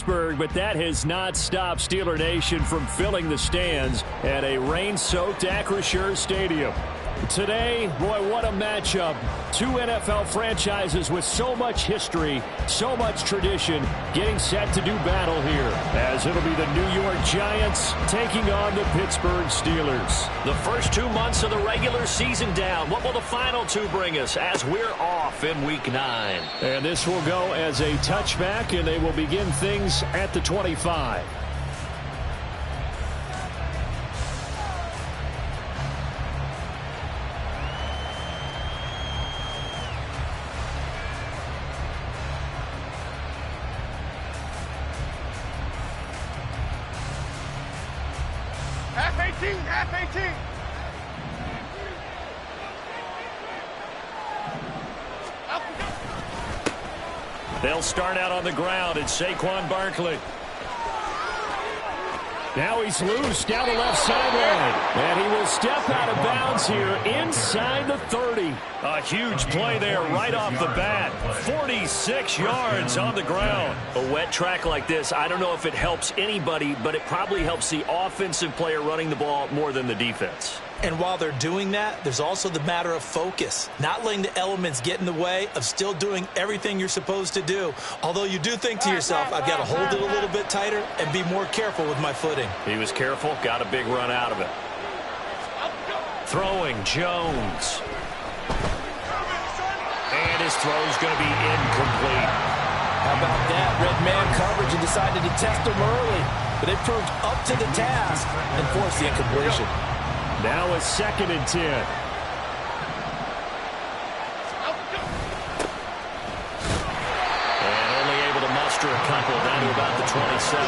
But that has not stopped Steeler Nation from filling the stands at a rain-soaked Acrisure Stadium. Today, boy, what a matchup. Two NFL franchises with so much history, so much tradition, getting set to do battle here, as it'll be the New York Giants taking on the Pittsburgh Steelers. The first 2 months of the regular season down. What will the final two bring us as we're off in Week 9? And this will go as a touchback, and they will begin things at the 25. Half 18. They'll start out on the ground. It's Saquon Barkley. Now he's loose down the left sideline. And he will step out of bounds here inside the 30. A huge play there right off the bat. 46 yards on the ground. A wet track like this, I don't know if it helps anybody, but it probably helps the offensive player running the ball more than the defense. And while they're doing that, there's also the matter of focus. Not letting the elements get in the way of still doing everything you're supposed to do. Although you do think to yourself, I've got to hold it a little bit tighter and be more careful with my footing. He was careful, got a big run out of it. Throwing, Jones. And his throw's going to be incomplete. How about that? Red man coverage and decided to test him early. But it proved up to the task and forced the incompletion. Now a 2nd and 10. And only able to muster a couple down to about the 27.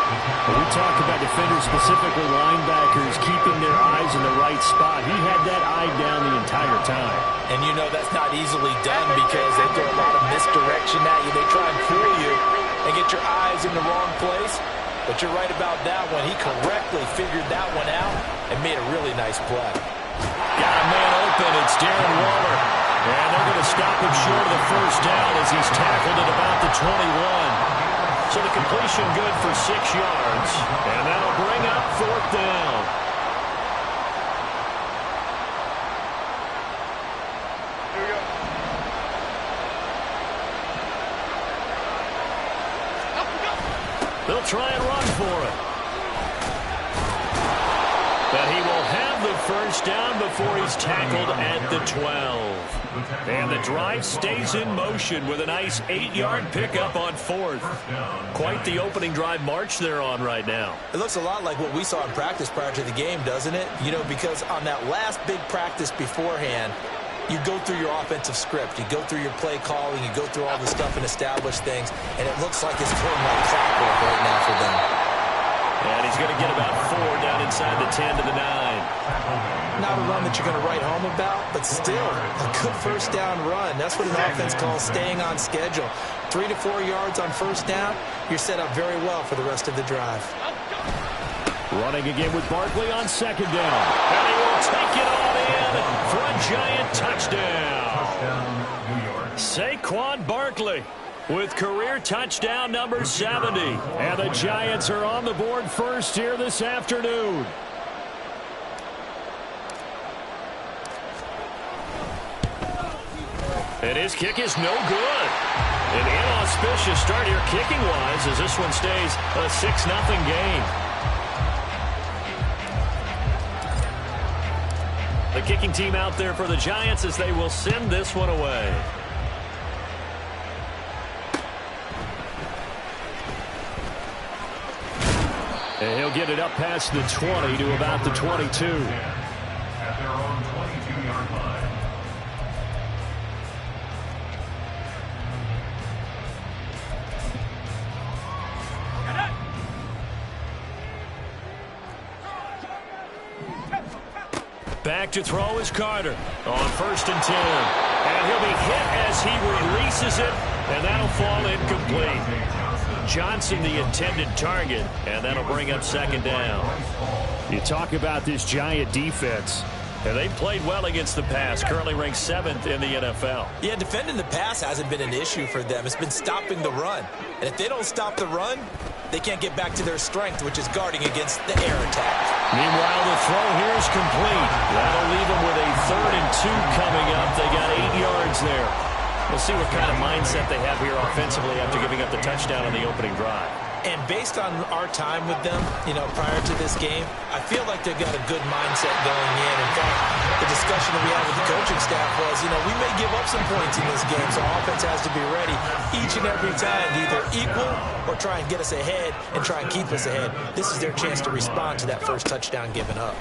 We talk about defenders, specifically linebackers, keeping their eyes in the right spot. He had that eye down the entire time. And you know that's not easily done because they throw a lot of misdirection at you. They try and fool you and get your eyes in the wrong place. But you're right about that one. He correctly figured that one out and made a really nice play. Got a man open. It's Darren Waller. And they're going to stop him short of the first down as he's tackled at about the 21. So the completion good for 6 yards. And that'll bring up 4th down. They'll try and run for it. But he will have the first down before he's tackled at the 12. And the drive stays in motion with a nice 8-yard pickup on 4th. Quite the opening drive march they're on right now. It looks a lot like what we saw in practice prior to the game, doesn't it? You know, because on that last big practice beforehand, you go through your offensive script. You go through your play calling. You go through all the stuff and establish things. And it looks like it's going like clockwork right now for them. And he's going to get about 4 down inside the 10 to the 9. Not a run that you're going to write home about, but still a good first down run. That's what an offense calls staying on schedule. 3 to 4 yards on first down, you're set up very well for the rest of the drive. Running again with Barkley on 2nd down. And he will take it all in for a Giant touchdown. Saquon Barkley with career touchdown number 70. And the Giants are on the board first here this afternoon. And his kick is no good. An inauspicious start here kicking-wise as this one stays a 6-0 game. The kicking team out there for the Giants as they will send this one away. And he'll get it up past the 20 to about the 22. At their own 22-yard line. Back to throw is Carter on 1st and 10. And he'll be hit as he releases it, and that'll fall incomplete. Johnson the intended target, and that'll bring up 2nd down. You talk about this Giant defense. And they played well against the pass, currently ranked 7th in the NFL. Yeah, defending the pass hasn't been an issue for them. It's been stopping the run. And if they don't stop the run, they can't get back to their strength, which is guarding against the air attack. Meanwhile, the throw here is complete. That'll leave them with a 3rd and 2 coming up. They got 8 yards there. We'll see what kind of mindset they have here offensively after giving up the touchdown on the opening drive. And based on our time with them, prior to this game, I feel like they've got a good mindset going in. In fact, the discussion that we had with the coaching staff was, we may give up some points in this game, so offense has to be ready each and every time to either equal or try and get us ahead and try and keep us ahead. This is their chance to respond to that first touchdown given up.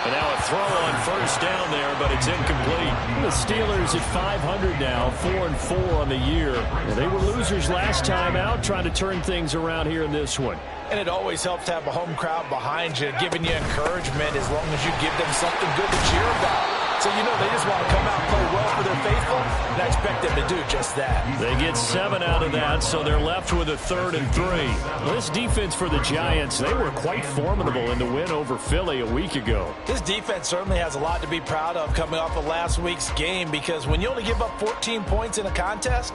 And now a throw on 1st down there, but it's incomplete. The Steelers at 500 now, 4-4 on the year. And they were losers last time out, trying to turn things around here in this one. And it always helps to have a home crowd behind you, giving you encouragement as long as you give them something good to cheer about. So they just want to come out and play well for their faithful, and I expect them to do just that. They get 7 out of that, so they're left with a 3rd and 3. Well, this defense for the Giants, they were quite formidable in the win over Philly a week ago. This defense certainly has a lot to be proud of coming off of last week's game, because when you only give up 14 points in a contest,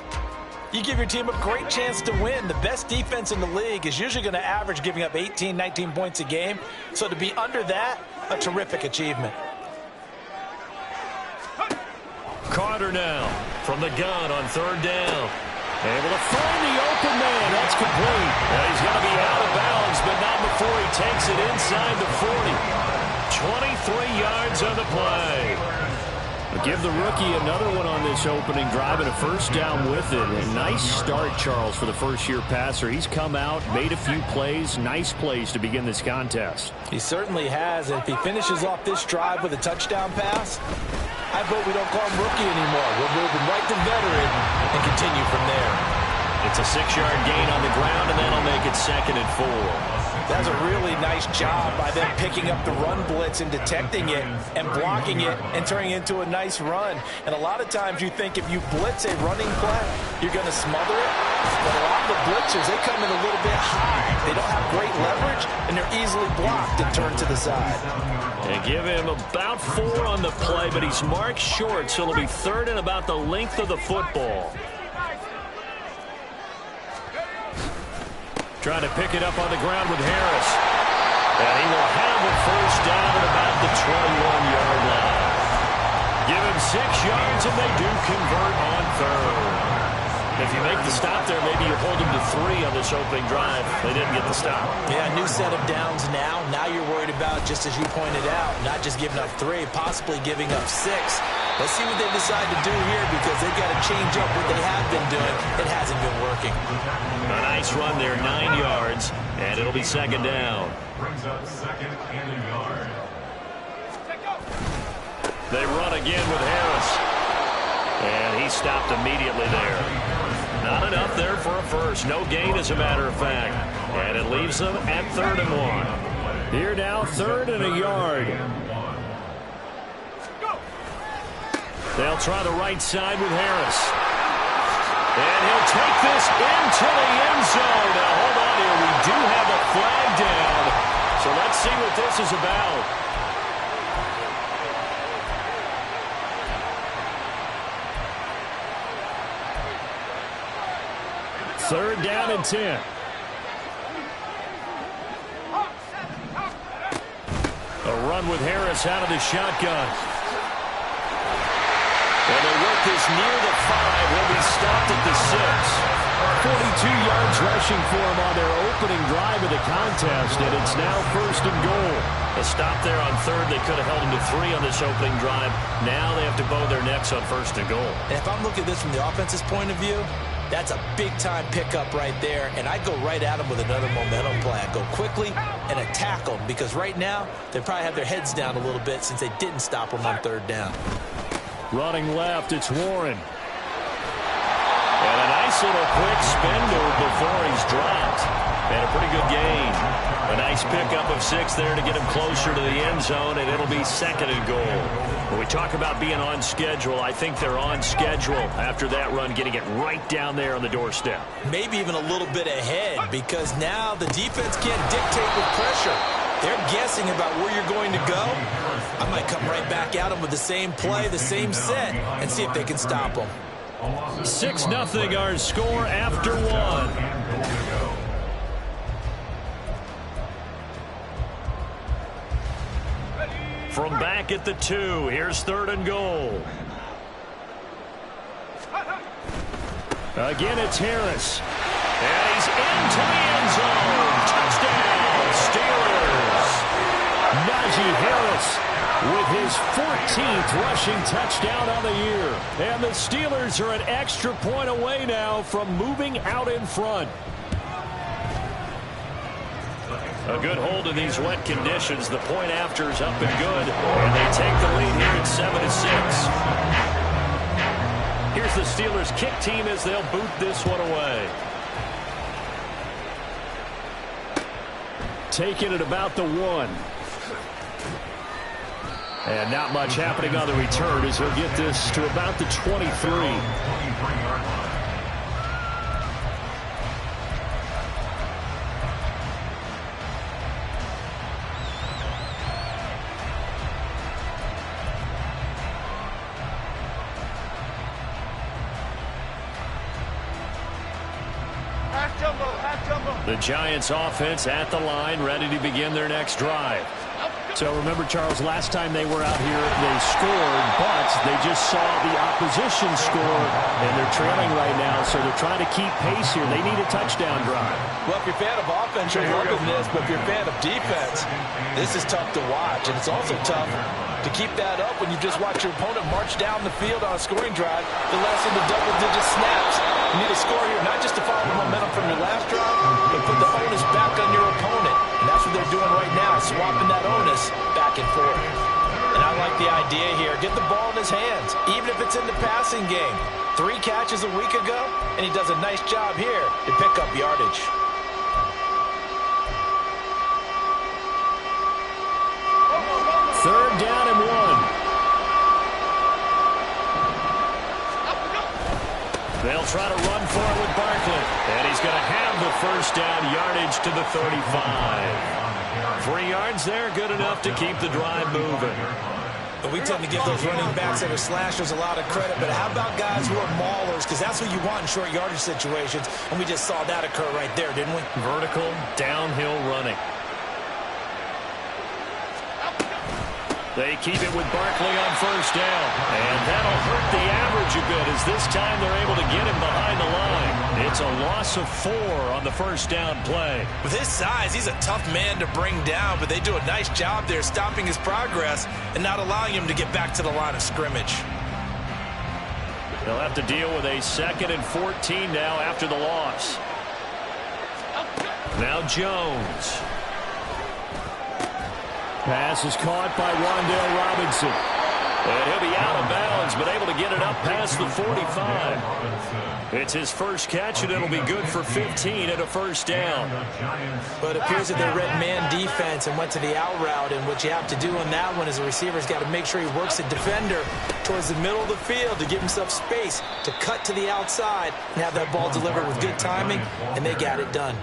you give your team a great chance to win. The best defense in the league is usually going to average giving up 18, 19 points a game. So to be under that, a terrific achievement. Carter now from the gun on 3rd down. Able to find the open man. That's complete. And he's going to be out of bounds, but not before he takes it inside the 40. 23 yards on the play. Give the rookie another one on this opening drive and a 1st down with it. A nice start, Charles, for the first-year passer. He's come out, made a few plays, nice plays to begin this contest. He certainly has. And if he finishes off this drive with a touchdown pass, I vote we don't call him rookie anymore. We'll move him right to veteran and continue from there. It's a 6-yard gain on the ground, and that'll make it 2nd and 4. That's a really nice job by them picking up the run blitz and detecting it and blocking it and turning it into a nice run. And a lot of times you think if you blitz a running play, you're going to smother it. But a lot of the blitzers, they come in a little bit high. They don't have great leverage, and they're easily blocked and turned to the side. And give him about 4 on the play, but he's marked short, so it'll be 3rd and about the length of the football. Trying to pick it up on the ground with Harris. And he will have a 1st down at about the 21-yard line. Give him 6 yards, and they do convert on 3rd. If you make the stop there, maybe you hold them to 3 on this opening drive. They didn't get the stop. Yeah, new set of downs now. Now you're worried about, just as you pointed out, not just giving up 3, possibly giving up 6. Let's see what they decide to do here, because they've got to change up what they have been doing. It hasn't been working. A nice run there, 9 yards, and it'll be 2nd down. Brings up 2nd and a yard. They run again with Harris. And he stopped immediately there. Not enough there for a 1st. No gain, as a matter of fact. And it leaves them at 3rd and 1. Here now, 3rd and a yard. They'll try the right side with Harris. And he'll take this into the end zone. Now, hold on here. We do have a flag down. So let's see what this is about. 3rd down and 10. A run with Harris out of the shotgun. And they work this near the 5. Will be stopped at the 6. 42 yards rushing for him on their opening drive of the contest, and it's now 1st and goal. A stop there on 3rd. They could have held him to 3 on this opening drive. Now they have to bow their necks on 1st and goal. And if I'm looking at this from the offense's point of view, that's a big-time pickup right there, and I'd go right at them with another momentum play. I'd go quickly and attack them, because right now they probably have their heads down a little bit since they didn't stop them on 3rd down. Running left, it's Warren. And a nice little quick spin move before he's dropped. And a pretty good gain. A nice pickup of 6 there to get him closer to the end zone, and it'll be 2nd and goal. When we talk about being on schedule, I think they're on schedule after that run, getting it right down there on the doorstep. Maybe even a little bit ahead, because now the defense can't dictate with pressure. they're guessing about where you're going to go, I might come right back at them with the same play, the same set, and see if they can stop them. 6-0 our score after one. From back at the 2, here's 3rd and goal. Again, it's Harris. And he's into the end zone. Touchdown, Steelers. Najee Harris with his 14th rushing touchdown on the year. And the Steelers are an extra point away now from moving out in front. A good hold in these wet conditions. The point after is up and good. And they take the lead here at 7-6. Here's the Steelers kick team as they'll boot this one away. Taking it about the 1. And not much happening on the return as he'll get this to about the 23. The Giants offense at the line, ready to begin their next drive. So remember, Charles, last time they were out here, they scored, but they just saw the opposition score, and they're trailing right now, so they're trying to keep pace here. They need a touchdown drive. Well, if you're a fan of offense, you're loving this, but if you're a fan of defense, this is tough to watch, and it's also tough to keep that up when you just watch your opponent march down the field on a scoring drive that lasts into double-digit snaps. You need a score here, not just to follow the momentum from your last drive, but put the onus back on your opponent. And that's what they're doing right now, swapping that onus back and forth. And I like the idea here. Get the ball in his hands, even if it's in the passing game. 3 catches a week ago, and he does a nice job here to pick up yardage. Third down and 1. They'll try to run for it with Barkley. And he's going to have the first down, yardage to the 35. 3 yards there, good enough to keep the drive moving. We tend to give those running backs that are slashers a lot of credit, but how about guys who are maulers? Because that's what you want in short yardage situations, and we just saw that occur right there, didn't we? Vertical, downhill running. They keep it with Barkley on first down. And that'll hurt the average a bit as this time they're able to get him behind the line. It's a loss of 4 on the first down play. With his size, he's a tough man to bring down, but they do a nice job there stopping his progress and not allowing him to get back to the line of scrimmage. They'll have to deal with a 2nd and 14 now after the loss. Now Jones. Pass is caught by Wan'Dale Robinson. And he'll be out of bounds, but able to get it up past the 45. It's his first catch, and it'll be good for 15 at a first down. But it appears that they read man defense and went to the out route, and what you have to do on that one is the receiver's got to make sure he works the defender towards the middle of the field to give himself space to cut to the outside and have that ball delivered with good timing, and they got it done.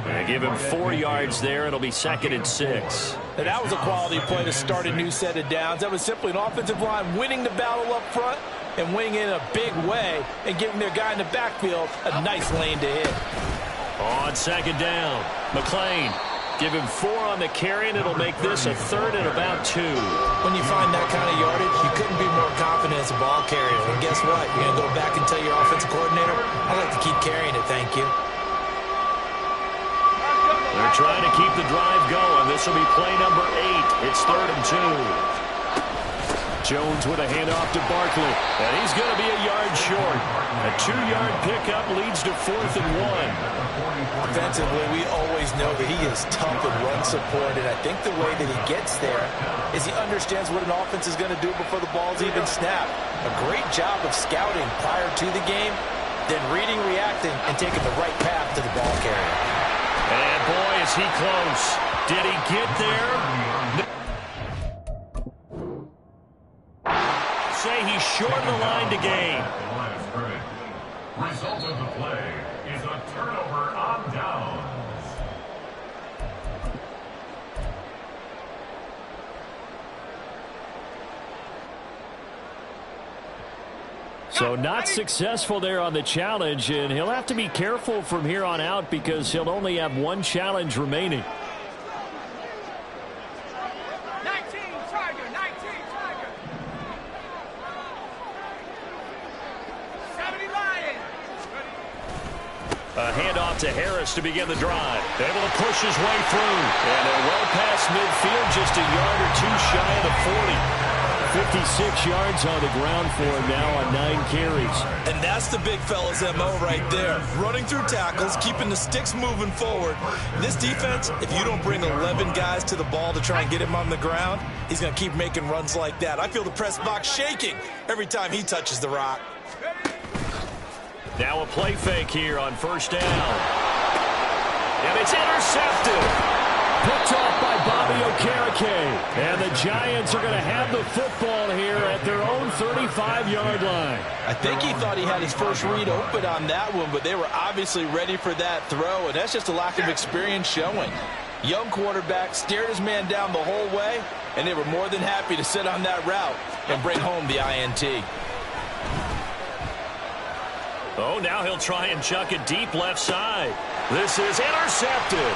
They give him 4 yards there. It'll be 2nd and 6. And that was a quality play to start a new set of downs. That was simply an offensive line winning the battle up front and winning in a big way and giving their guy in the backfield a nice lane to hit. On 2nd down, McLean. Give him 4 on the carry, and it'll make this a 3rd and about 2. When you find that kind of yardage, you couldn't be more confident as a ball carrier. And guess what? You're going to go back and tell your offensive coordinator, I'd like to keep carrying it, thank you. They're trying to keep the drive going. This will be play number 8. It's 3rd and 2. Jones with a handoff to Barkley. And he's going to be a yard short. A 2-yard pickup leads to 4th and 1. Offensively, we always know that he is tough and run support. And I think the way that he gets there is he understands what an offense is going to do before the ball's even snapped. A great job of scouting prior to the game, then reading, reacting, and taking the right path to the ball carrier. And boy, is he close. Did he get there? Say he's short of the line to gain. Result of the play is a turnover on downs. So not successful there on the challenge, and he'll have to be careful from here on out because he'll only have one challenge remaining. 19, Tiger, 19, Tiger. 70 Lions. A handoff to Harris to begin the drive. Able to push his way through. And well past midfield, just a yard or two shy of the 40. 56 yards on the ground for him now on 9 carries. And that's the big fella's MO right there. Running through tackles, keeping the sticks moving forward. This defense, if you don't bring 11 guys to the ball to try and get him on the ground, he's going to keep making runs like that. I feel the press box shaking every time he touches the rock. Now a play fake here on first down. And it's intercepted. Picked off by Bobby Okereke. And the Giants are going to have the football here at their own 35-yard line. I think he thought he had his first read open on that one, but they were obviously ready for that throw, and that's just a lack of experience showing. Young quarterback stared his man down the whole way, and they were more than happy to sit on that route and bring home the INT. Oh, now he'll try and chuck it deep left side. This is intercepted.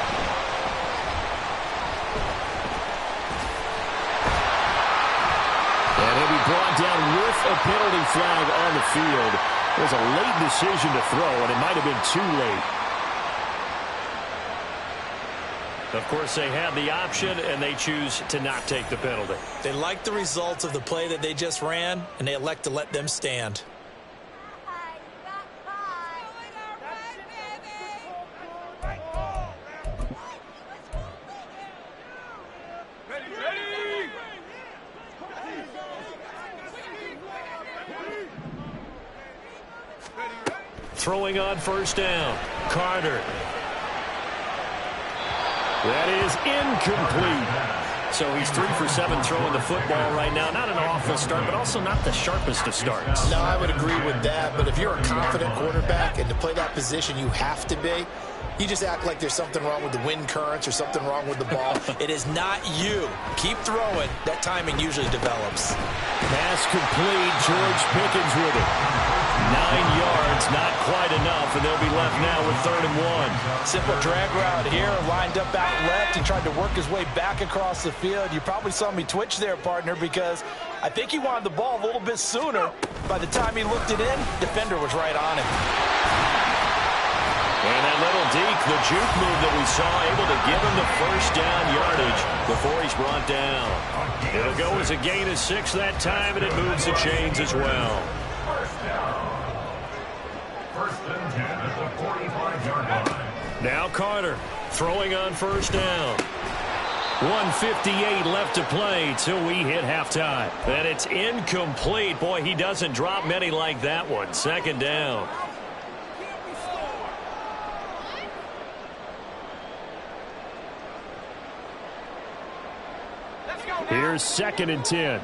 And he'll be brought down with a penalty flag on the field. It was a late decision to throw, and it might have been too late. Of course, they had the option, and they choose to not take the penalty. They like the results of the play that they just ran, and they elect to let them stand. Throwing on first down. Carter. That is incomplete. So he's 3 for 7 throwing the football right now. Not an awful start, but also not the sharpest of starts. No, I would agree with that. But if you're a confident quarterback and to play that position you have to be, you just act like there's something wrong with the wind currents or something wrong with the ball. It is not you. Keep throwing. That timing usually develops. Pass complete. George Pickens with it. 9 yards, not quite enough, and they'll be left now with 3rd and 1. Simple drag route here, lined up out left and tried to work his way back across the field. You probably saw me twitch there, partner, because I think he wanted the ball a little bit sooner. By the time he looked it in, defender was right on him. And that little deke, the juke move that we saw, able to give him the first down yardage before he's brought down. It'll go as a gain of 6 that time, and it moves the chains as well. First and 10 at the 45-yard line. Now Carter throwing on first down. 1:58 left to play till we hit halftime. And it's incomplete. Boy, he doesn't drop many like that one. 2nd down. Here's 2nd and 10.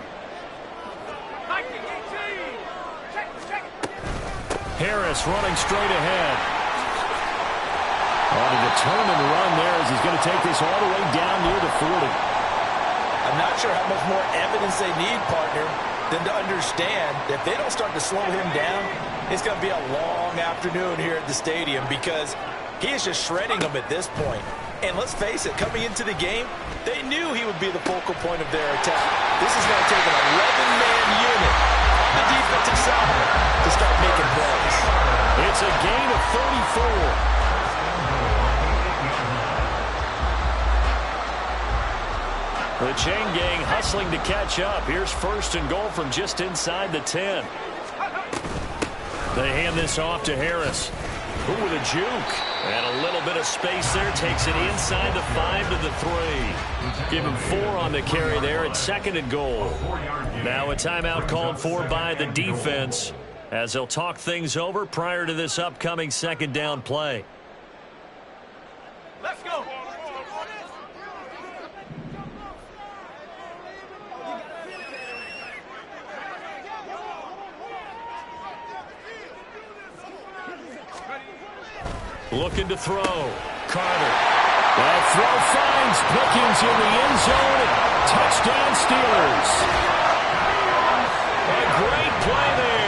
Harris running straight ahead. On a determined run there as he's going to take this all the way down near the 40. I'm not sure how much more evidence they need, partner, than to understand that if they don't start to slow him down, it's going to be a long afternoon here at the stadium because he is just shredding them at this point. And let's face it, coming into the game, they knew he would be the focal point of their attack. This is going to take an 11-man unit on the defensive side to start making plays. It's a gain of 34. The chain gang hustling to catch up. Here's 1st and goal from just inside the 10. They hand this off to Harris. Who with a juke. And a little bit of space there. Takes it inside the 5 to the 3. Give him 4 on the carry there at 2nd and goal. Now a timeout called for by the defense as they'll talk things over prior to this upcoming 2nd down play. Let's go. Looking to throw. Carter. That throw finds Pickens in the end zone. Touchdown Steelers. A great play there.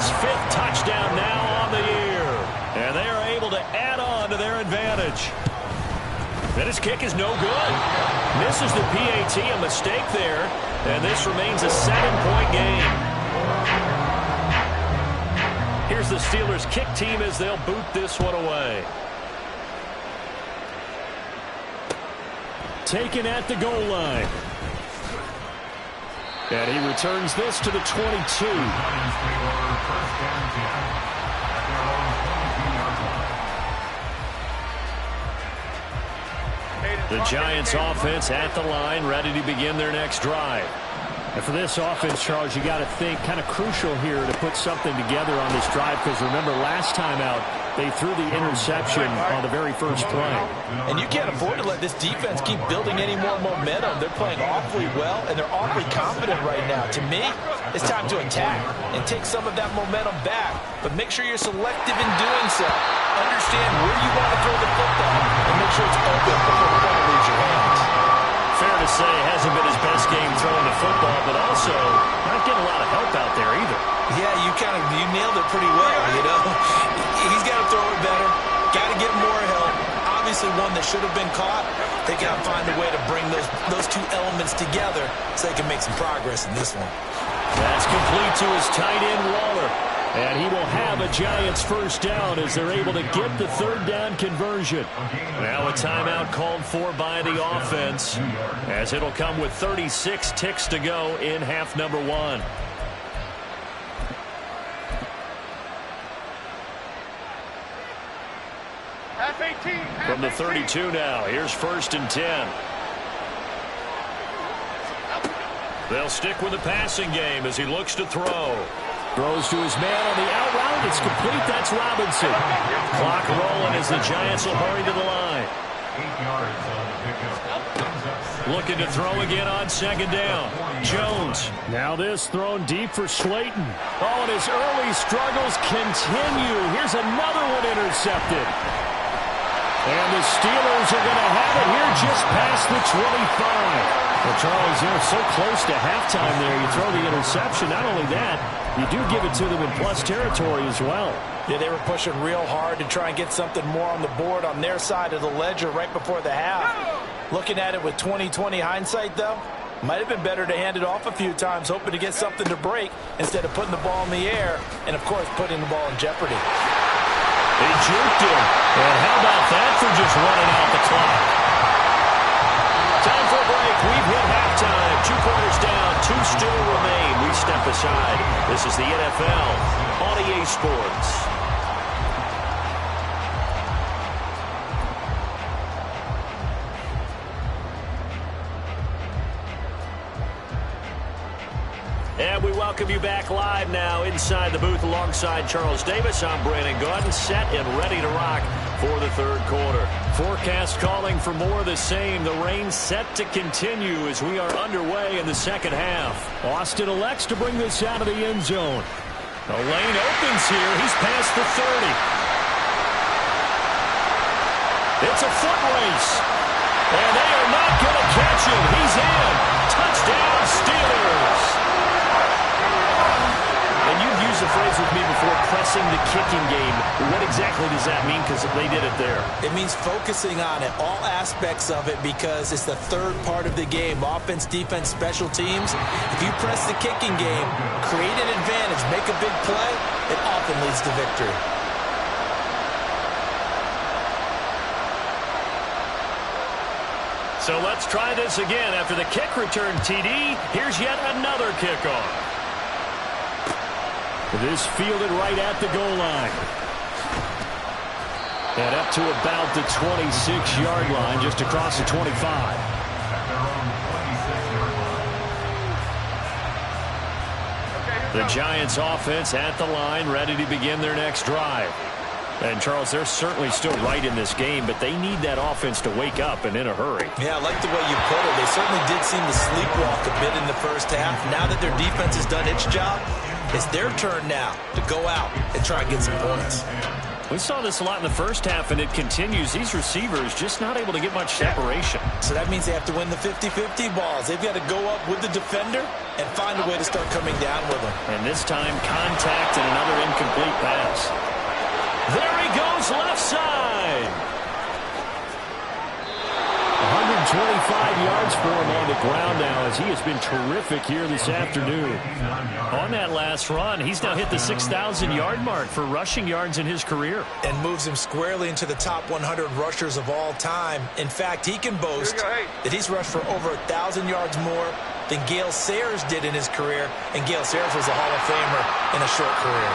his 5th touchdown now on the year. And they are able to add on to their advantage. And his kick is no good. Misses the PAT, a mistake there. And this remains a 7-point game. Here's the Steelers' kick team as they'll boot this one away. Taken at the goal line. And he returns this to the 22. The Giants offense at the line, ready to begin their next drive. And for this offense, Charles, you got to think kind of crucial here to put something together on this drive, because remember last time out they threw the interception on the very first play. And you can't afford to let this defense keep building any more momentum. They're playing awfully well, and they're awfully confident right now. To me, it's time to attack and take some of that momentum back, but make sure you're selective in doing so. Understand where you want to throw the football and make sure it's open before the ball leaves your hands. Fair to say, hasn't been his best game throwing the football, but also not getting a lot of help out there either. Yeah, you nailed it pretty well, you know. He's got to throw it better, got to get more help. Obviously one that should have been caught. They got to find a way to bring those two elements together so they can make some progress in this one. That's complete to his tight end, Waller. And he will have a Giants first down as they're able to get the 3rd down conversion. Now a timeout called for by the offense, as it'll come with 36 ticks to go in half number 1. From the 32 now, here's 1st and 10. They'll stick with the passing game as he looks to throw. Throws to his man on the out route. It's complete. That's Robinson. Clock rolling as the Giants will hurry to the line. 8 yards on the pickup. Looking to throw again on 2nd down. Jones. Now this thrown deep for Slayton. Oh, and his early struggles continue. Here's another one intercepted. And the Steelers are going to have it here just past the 25. Well, Charles, they're so close to halftime there. You throw the interception. Not only that, you do give it to them in plus territory as well. Yeah, they were pushing real hard to try and get something more on the board on their side of the ledger right before the half. Looking at it with 20/20 hindsight, though, might have been better to hand it off a few times, hoping to get something to break instead of putting the ball in the air and, of course, putting the ball in jeopardy. They juked him. And how about that for just running out the clock? Time for a break. We've hit halftime. 2 quarters down. 2 still remain. We step aside. This is the NFL on EA Sports. And we welcome you back live now inside the booth alongside Charles Davis. I'm Brandon Gaudin, set and ready to rock for the 3rd quarter. Forecast calling for more of the same. The rain set to continue as we are underway in the 2nd half. Austin elects to bring this out of the end zone. The lane opens here. He's past the 30. It's a foot race. And they are not going to catch him. He's in. Touchdown, Steelers. And you've used the phrase with me before, pressing the kicking game. What exactly does that mean? Because they did it there. It means focusing on it, all aspects of it, because it's the 3rd part of the game. Offense, defense, special teams. If you press the kicking game, create an advantage, make a big play, it often leads to victory. So let's try this again. After the kick return TD, here's yet another kickoff. This fielded right at the goal line. And up to about the 26-yard line, just across the 25. The Giants offense at the line, ready to begin their next drive. And, Charles, they're certainly still right in this game, but they need that offense to wake up and in a hurry. Yeah, I like the way you put it. They certainly did seem to sleepwalk a bit in the first half. Now that their defense has done its job, it's their turn now to go out and try and get some points. We saw this a lot in the first half, and it continues. These receivers just not able to get much separation. So that means they have to win the 50-50 balls. They've got to go up with the defender and find a way to start coming down with them. And this time, contact and another incomplete pass. There he goes, left side. 125 yards for him on the ground now, as he has been terrific here this afternoon. On that last run, he's now hit the 6,000-yard mark for rushing yards in his career. And moves him squarely into the top 100 rushers of all time. In fact, he can boast that he's rushed for over 1,000 yards more than Gale Sayers did in his career. And Gale Sayers was a Hall of Famer in a short career.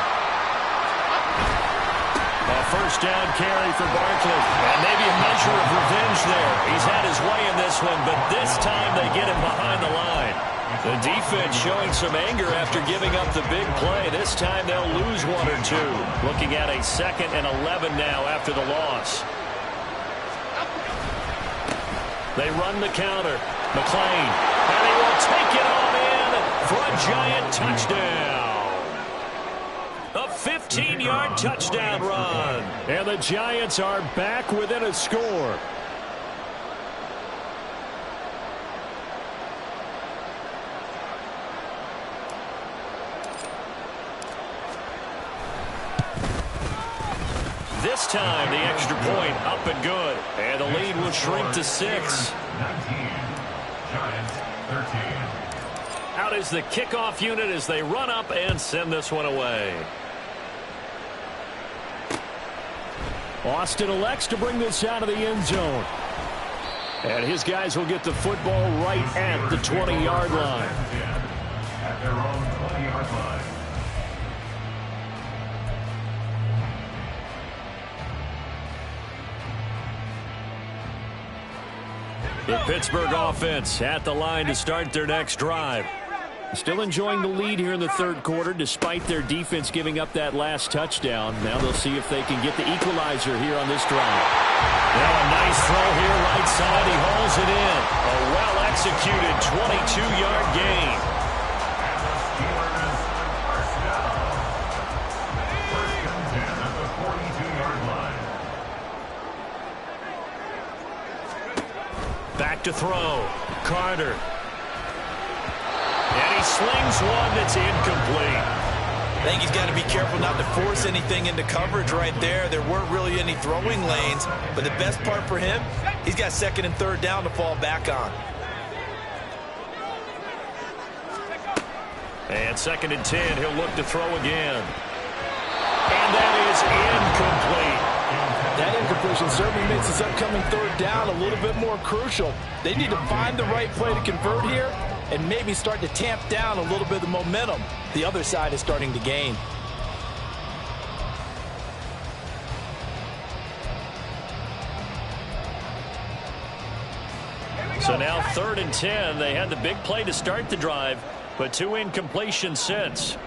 A first down carry for Barkley. And maybe a measure of revenge there. He's had his way in this one, but this time they get him behind the line. The defense showing some anger after giving up the big play. This time they'll lose one or two. Looking at a 2nd and 11 now after the loss. They run the counter. McLean. And he will take it on in for a giant touchdown. A 15-yard touchdown run. And the Giants are back within a score. This time, the extra point up and good. And the lead will shrink to 6. 19, Giants 13. Out is the kickoff unit as they run up and send this one away. Austin elects to bring this out of the end zone. And his guys will get the football right at the 20-yard line. At their own 20-yard line. The Pittsburgh offense at the line to start their next drive. Still enjoying the lead here in the third quarter despite their defense giving up that last touchdown. Now they'll see if they can get the equalizer here on this drive. Now a nice throw here right side. He hauls it in. A well-executed 22-yard gain. And the Steelers first down. First and 10 at the 42-yard line. Back to throw. Carter. And he slings one that's incomplete. I think he's got to be careful not to force anything into coverage right there. There weren't really any throwing lanes, but the best part for him, he's got 2nd and 3rd down to fall back on. And 2nd and 10, he'll look to throw again. And that is incomplete. That incompletion certainly makes this upcoming 3rd down a little bit more crucial. They need to find the right play to convert here and maybe start to tamp down a little bit of the momentum the other side is starting to gain. So now 3rd and 10. They had the big play to start the drive, but 2 incompletions since.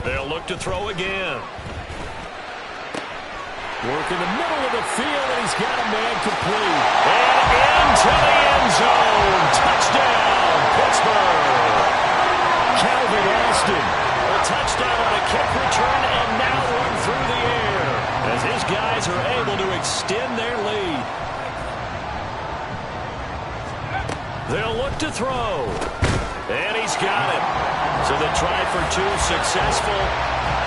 They'll look to throw again. Work in the middle of the field, and he's got a man complete. And into the end zone. Touchdown, Pittsburgh. Calvin Austin. A touchdown on a kick return, and now one through the air, as his guys are able to extend their lead. They'll look to throw. And he's got it. So the try for 2 successful.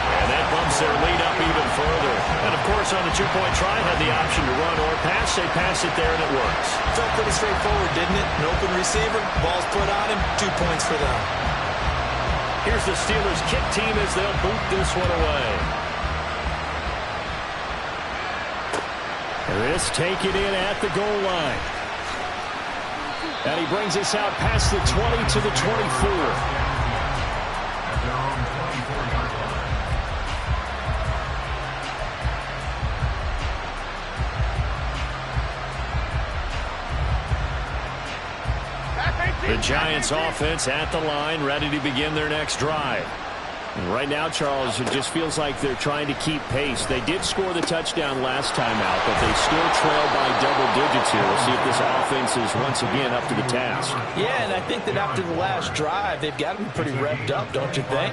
And that bumps their lead up even further. And, of course, on the 2-point try, had the option to run or pass. They pass it there, and it works. Felt pretty straightforward, didn't it? An open receiver, ball's put on him, 2 points for them. Here's the Steelers' kick team as they'll boot this one away. This taken in at the goal line. And he brings us out past the 20 to the 24. The Giants offense at the line, ready to begin their next drive. Right now, Charles, it just feels like they're trying to keep pace. They did score the touchdown last time out, but they still trail by double digits here. We'll see if this offense is once again up to the task. Yeah, and I think that after the last drive, they've got to be pretty revved up, don't you think?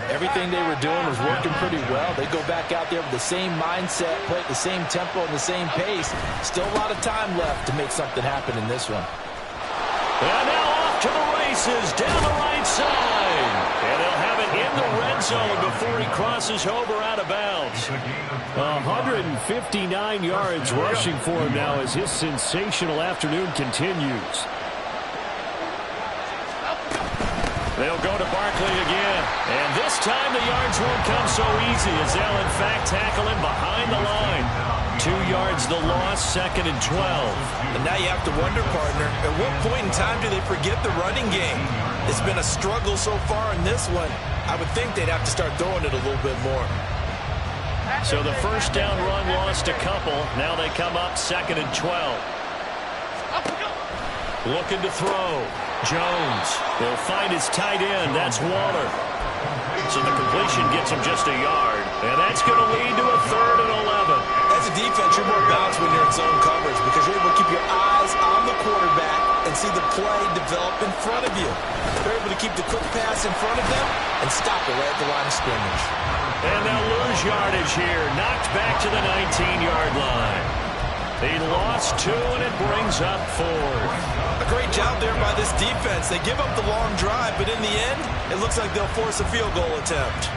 Everything they were doing was working pretty well. They go back out there with the same mindset, play at the same tempo and the same pace. Still a lot of time left to make something happen in this one. And now off to the races down the right side. And they'll have it in the red zone before he crosses over out of bounds. 159 yards rushing for him now as his sensational afternoon continues. They'll go to Barkley again. And this time the yards won't come so easy as they'll in fact tackle him behind the line. 2 yards the loss, 2nd and 12. And now you have to wonder, partner, at what point in time do they forget the running game? It's been a struggle so far in this one. I would think they'd have to start throwing it a little bit more. So the first down run lost a couple. Now they come up 2nd and 12. Looking to throw. Jones will find his tight end. That's Waller. So the completion gets him just a yard. And that's going to lead to a 3rd and 11. As a defense, you're more balanced when you're in zone coverage because you're able to keep your eyes on the quarterback and see the play develop in front of you. They're able to keep the quick pass in front of them and stop it right at the line of scrimmage. And they'll lose yardage here. Knocked back to the 19-yard line. He lost 2, and it brings up 4th. A great job there by this defense. They give up the long drive, but in the end, it looks like they'll force a field goal attempt.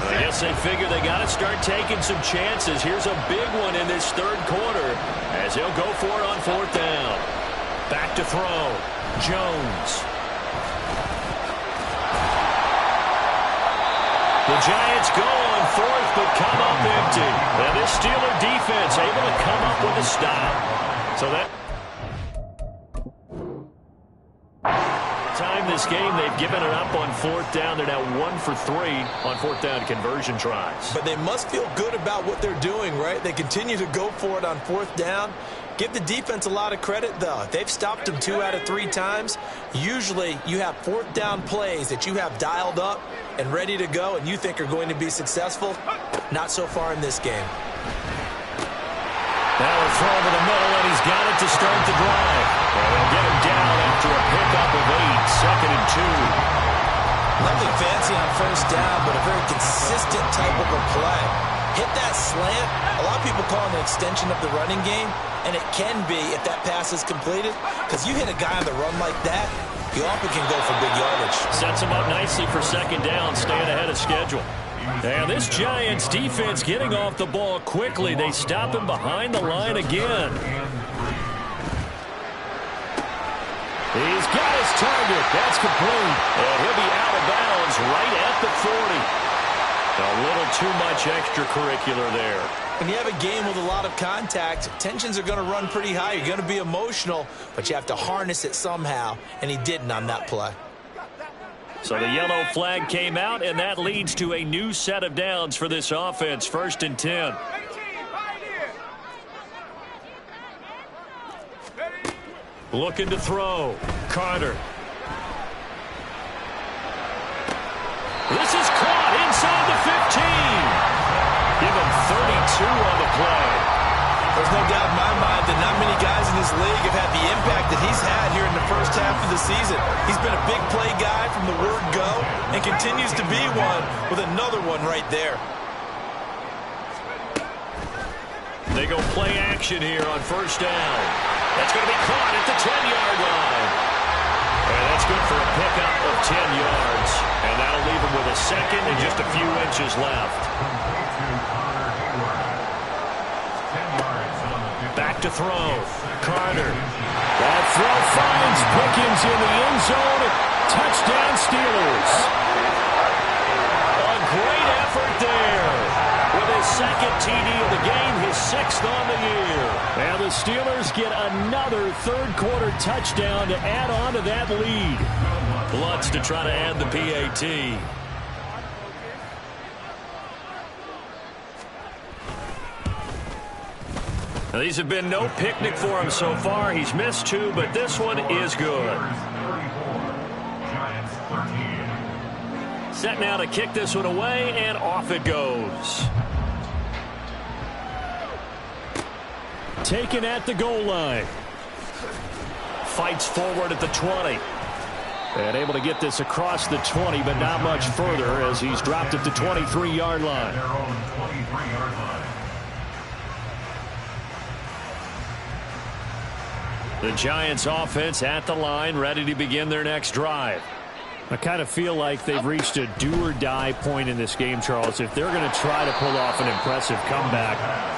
I guess they figure they got to start taking some chances. Here's a big one in this 3rd quarter as they'll go for it on 4th down. Back to throw. Jones. The Giants go on 4th, but come up empty. And this Steeler defense able to come up with a stop. So that time this game, they've given it up on 4th down. They're now 1 for 3 on 4th down conversion tries. But they must feel good about what they're doing, right? They continue to go for it on 4th down. Give the defense a lot of credit, though. They've stopped them 2 out of 3 times. Usually, you have 4th down plays that you have dialed up and ready to go and you think are going to be successful. Not so far in this game. Now a throw to the middle, and he's got it to start the drive. And they'll get him down after a pickup of 8, 2nd and 2. Nothing fancy on 1st down, but a very consistent type of a play. Hit that slant. A lot of people call it an extension of the running game, and it can be if that pass is completed, because you hit a guy on the run like that, you often can go for big yardage. Sets him up nicely for 2nd down, staying ahead of schedule. And this Giants defense getting off the ball quickly. They stop him behind the line again. He's got his target. That's complete. And he'll be out of bounds right at the 40. A little too much extracurricular there. When you have a game with a lot of contact, tensions are going to run pretty high. You're going to be emotional, but you have to harness it somehow, and he didn't on that play. So the yellow flag came out, and that leads to a new set of downs for this offense. 1st and 10. Looking to throw. Carter. This is caught inside the 15. Give him 32 on the play. There's no doubt in my mind that not many guys in this league have had the impact that he's had here in the first half of the season. He's been a big play guy from the word go and continues to be one with another one right there. They go play action here on 1st down. That's going to be caught at the 10-yard line. And that's good for a pickup of 10 yards. And that'll leave him with a 2nd and just a few inches left. Back to throw. Carter. That throw finds Pickens in the end zone. Touchdown Steelers. A great effort there. With his 2nd TD of the game, his 6th on the year. And the Steelers get another 3rd quarter touchdown to add on to that lead. Lutz to try to add the PAT. Now, these have been no picnic for him so far. He's missed 2, but this one is good. Set now to kick this one away, and off it goes. Taken at the goal line. Fights forward at the 20. And able to get this across the 20, but not much further as he's dropped at the 23-yard line. The Giants offense at the line, ready to begin their next drive. I kind of feel like they've reached a do-or-die point in this game, Charles. If they're going to try to pull off an impressive comeback,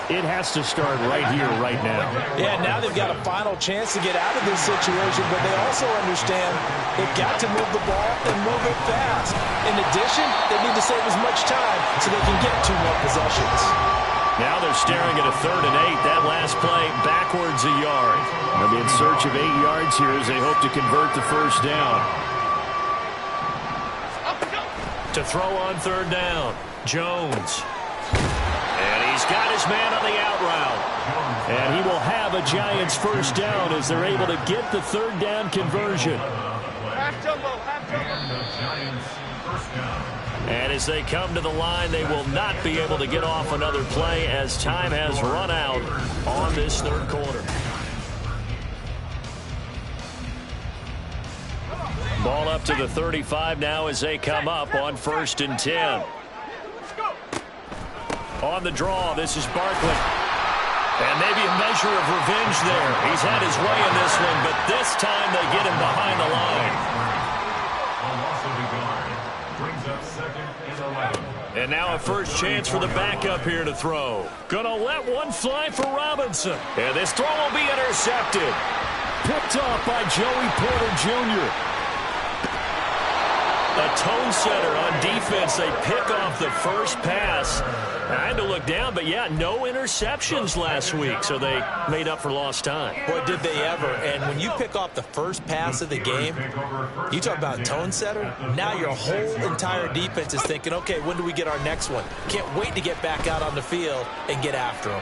it has to start right here, right now. Yeah, now they've got a final chance to get out of this situation, but they also understand they've got to move the ball and move it fast. In addition, they need to save as much time so they can get 2 more possessions. Now they're staring at a 3rd and 8. That last play backwards a yard. They'll be in search of 8 yards here as they hope to convert the first down. To throw on 3rd down, Jones. And he's got his man on the out route. And he will have a Giants first down as they're able to get the 3rd down conversion. Half jumbo, half jumbo. And as they come to the line, they will not be able to get off another play as time has run out on this 3rd quarter. Ball up to the 35 now as they come up on 1st and 10. On the draw, this is Barkley. And maybe a measure of revenge there. He's had his way in this one, but this time they get him behind the line. And now a first chance for the backup here to throw. Gonna let one fly for Robinson. And this throw will be intercepted. Picked off by Joey Porter Jr. A tone setter on defense. They pick off the first pass. I had to look down, but yeah, no interceptions last week, so they made up for lost time. Boy, did they ever. And when you pick off the first pass of the game, you talk about tone setter. Now your whole entire defense is thinking, okay, when do we get our next one? Can't wait to get back out on the field and get after them.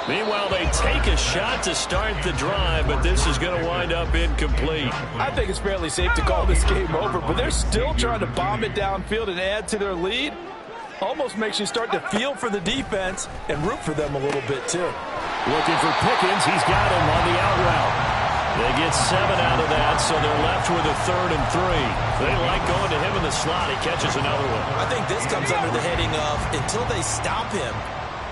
Meanwhile, they take a shot to start the drive, but this is going to wind up incomplete. I think it's fairly safe to call this game over, but they're still trying to bomb it downfield and add to their lead. Almost makes you start to feel for the defense and root for them a little bit, too. Looking for Pickens. He's got him on the out route. They get 7 out of that, so they're left with a 3rd and 3. They like going to him in the slot. He catches another one. I think this comes under the heading of until they stop him,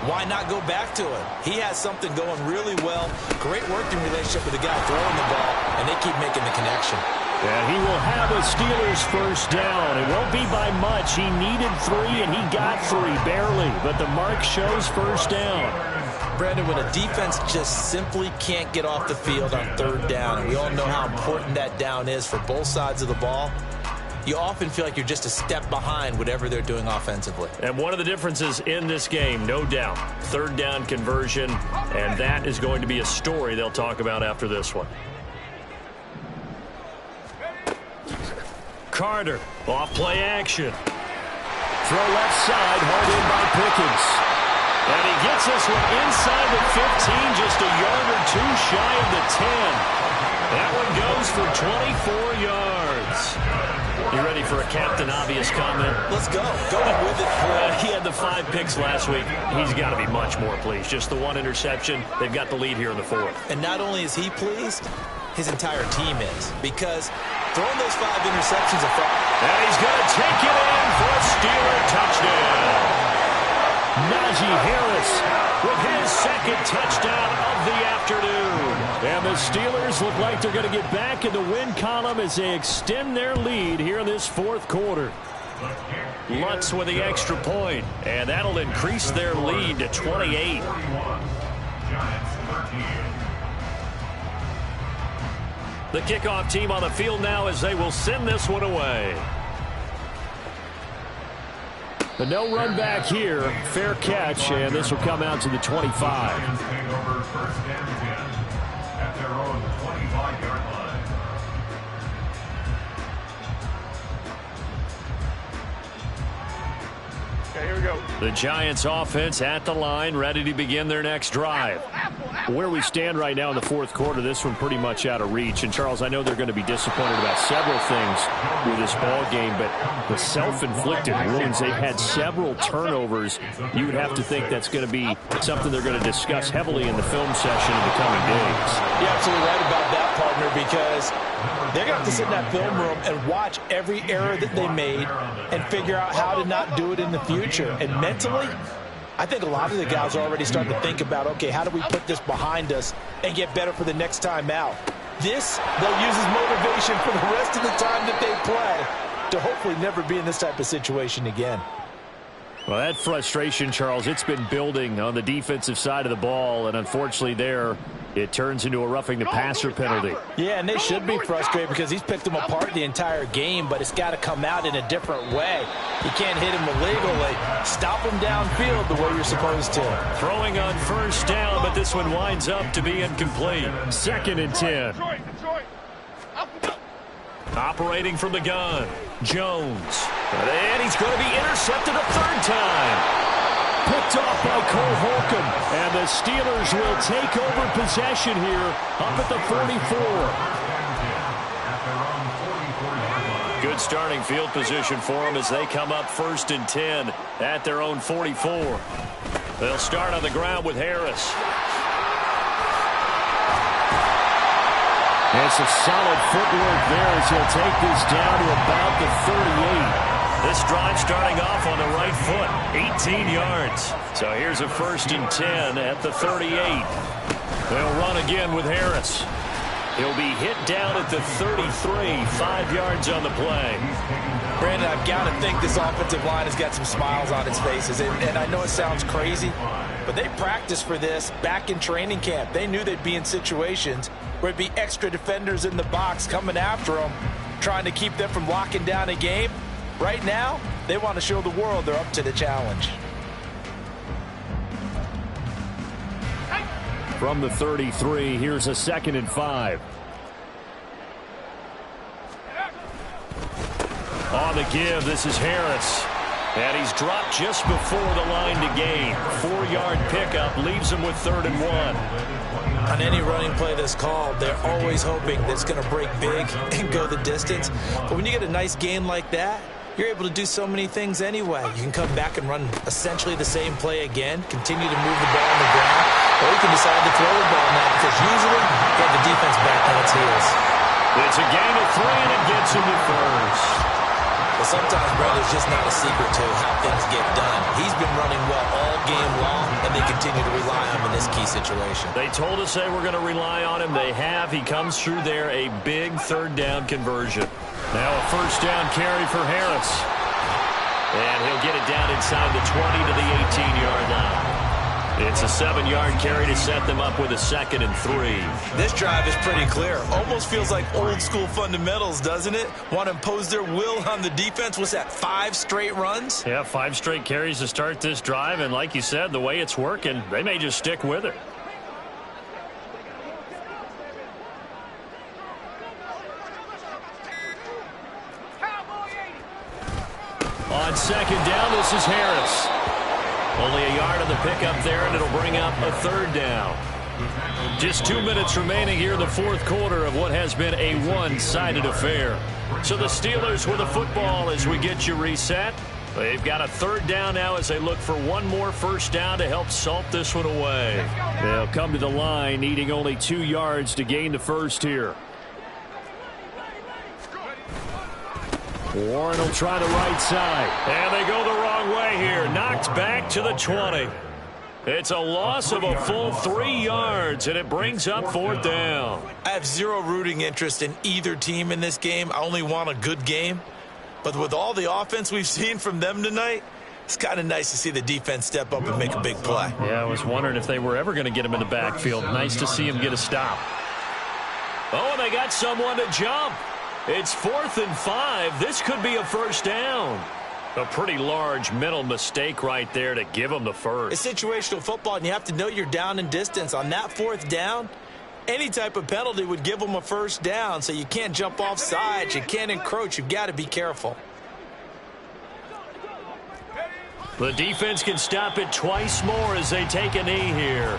why not go back to him? He has something going really well. Great working relationship with the guy throwing the ball, and they keep making the connection. And he will have a Steelers first down. It won't be by much. He needed 3, and he got 3, barely. But the mark shows first down. Brandon, when a defense just simply can't get off the field on 3rd down, and we all know how important that down is for both sides of the ball, you often feel like you're just a step behind whatever they're doing offensively. And one of the differences in this game, no doubt, 3rd down conversion, and that is going to be a story they'll talk about after this one. Carter, off play action. Throw left side, hauled in by Pickens. And he gets this one inside the 15, just a yard or 2 shy of the 10. That one goes for 24 yards. You ready for a Captain Obvious comment? Let's go. Go with it. He had the 5 picks last week. He's got to be much more pleased. Just the 1 interception. They've got the lead here in the 4th. And not only is he pleased, his entire team is. Because throwing those 5 interceptions are and he's going to take it in for a Steeler touchdown. Najee Harris with his 2nd touchdown of the afternoon. And the Steelers look like they're going to get back in the win column as they extend their lead here in this 4th quarter. Lutz with the extra point, and that'll increase their lead to 28. The kickoff team on the field now as they will send this one away. The no run back here, fair catch, and this will come out to the 25. Okay, here we go. The Giants offense at the line, ready to begin their next drive. Where we stand right now in the fourth quarter, this one pretty much out of reach. And, Charles, I know they're going to be disappointed about several things with this ball game, but the self-inflicted wounds, they've had several turnovers. You would have to think that's going to be something they're going to discuss heavily in the film session in the coming days. You're absolutely right about that, partner, because they're going to have to sit in that film room and watch every error that they made and figure out how to not do it in the future. And mentally, I think a lot of the guys are already starting to think about, okay, how do we put this behind us and get better for the next time out? This, they'll use as motivation for the rest of the time that they play to hopefully never be in this type of situation again. Well, that frustration, Charles, it's been building on the defensive side of the ball, and unfortunately there, it turns into a roughing the passer penalty. Yeah, and they should be frustrated because he's picked them apart the entire game, but it's got to come out in a different way. You can't hit him illegally. Stop him downfield the way you're supposed to. Throwing on first down, but this one winds up to be incomplete. 2nd and 10. Operating from the gun, Jones. And he's going to be intercepted a third time. Picked off by Cole Holcomb. And the Steelers will take over possession here up at the 44. Good starting field position for them as they come up 1st and 10 at their own 44. They'll start on the ground with Harris. It's a solid footwork there as he'll take this down to about the 38. This drive starting off on the right foot, 18 yards. So here's a 1st and 10 at the 38. They'll run again with Harris. He'll be hit down at the 33, 5 yards on the play. Brandon, I've got to think this offensive line has got some smiles on its faces. And I know it sounds crazy, but they practiced for this back in training camp. They knew they'd be in situations where it'd be extra defenders in the box coming after them, trying to keep them from locking down a game. Right now, they want to show the world they're up to the challenge. From the 33, here's a 2nd and 5. On the give, this is Harris. And he's dropped just before the line to gain. 4-yard pickup leaves him with 3rd and 1. On any running play that's called, they're always hoping that it's going to break big and go the distance. But when you get a nice gain like that, you're able to do so many things anyway. You can come back and run essentially the same play again, continue to move the ball on the ground, or you can decide to throw the ball now because usually you get the defense back on its heels. It's a gain of 3, and it gets him to 1st. But sometimes, brother, it's just not a secret to how things get done. He's been running well all game long, and they continue to rely on him in this key situation. They told us they were going to rely on him. They have. He comes through there, a big 3rd down conversion. Now a 1st down carry for Harris. And he'll get it down inside the 20 to the 18-yard line. It's a 7-yard carry to set them up with a 2nd and 3. This drive is pretty clear. Almost feels like old school fundamentals, doesn't it? Want to impose their will on the defense. What's that, 5 straight runs? Yeah, 5 straight carries to start this drive. And like you said, the way it's working, they may just stick with it. On 2nd down, this is Harris. Only a yard on the pickup there, and it'll bring up a 3rd down. Just 2 minutes remaining here in the fourth quarter of what has been a one-sided affair. So the Steelers with the football as we get you reset. They've got a 3rd down now as they look for one more 1st down to help salt this one away. They'll come to the line needing only 2 yards to gain the 1st here. Warren will try the right side. And they go the wrong way here. Knocked back to the 20. It's a loss of a full 3 yards, and it brings up 4th down. I have zero rooting interest in either team in this game. I only want a good game. But with all the offense we've seen from them tonight, it's kind of nice to see the defense step up and make a big play. Yeah, I was wondering if they were ever going to get him in the backfield. Nice to see him get a stop. Oh, and they got someone to jump. It's 4th and 5. This could be a 1st down. A pretty large mental mistake right there to give them the 1st. It's situational football, and you have to know you're down in distance. On that 4th down, any type of penalty would give them a 1st down, so you can't jump off sides. You can't encroach. You've got to be careful. The defense can stop it twice more as they take a knee here.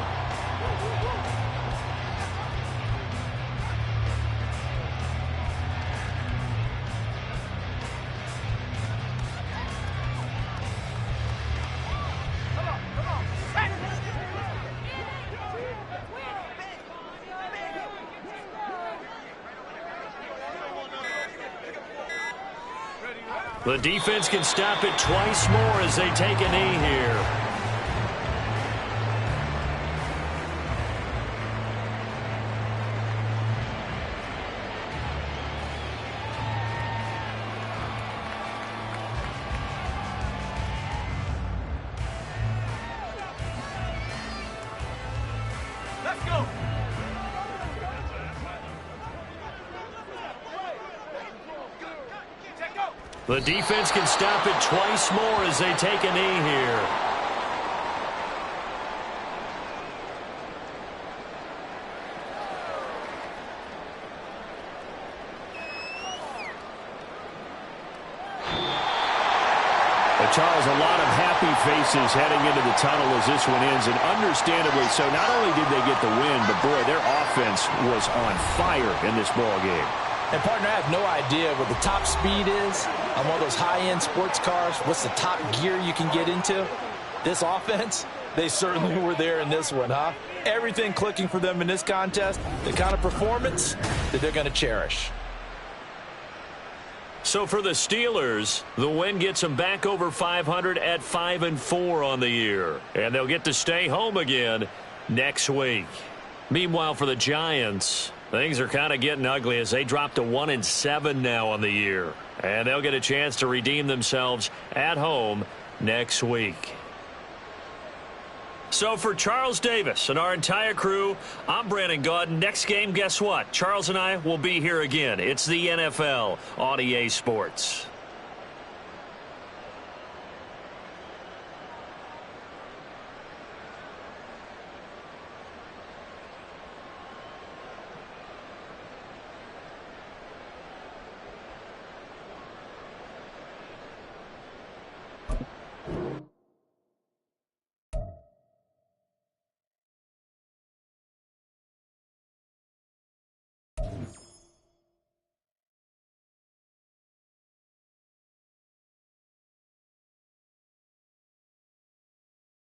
The defense can stop it twice more as they take a knee here. Let's go. The defense can stop it twice more as they take a knee here. Charles, a lot of happy faces heading into the tunnel as this one ends, and understandably so. Not only did they get the win, but boy, their offense was on fire in this ball game. And, partner, I have no idea what the top speed is on one of those high-end sports cars. What's the top gear you can get into? This offense, they certainly were there in this one, huh? Everything clicking for them in this contest, the kind of performance that they're going to cherish. So for the Steelers, the win gets them back over 500 at 5-4 on the year. And they'll get to stay home again next week. Meanwhile, for the Giants, things are kind of getting ugly as they drop to 1-7 now on the year. And they'll get a chance to redeem themselves at home next week. So for Charles Davis and our entire crew, I'm Brandon Gaudin. Next game, guess what? Charles and I will be here again. It's the NFL on EA Sports.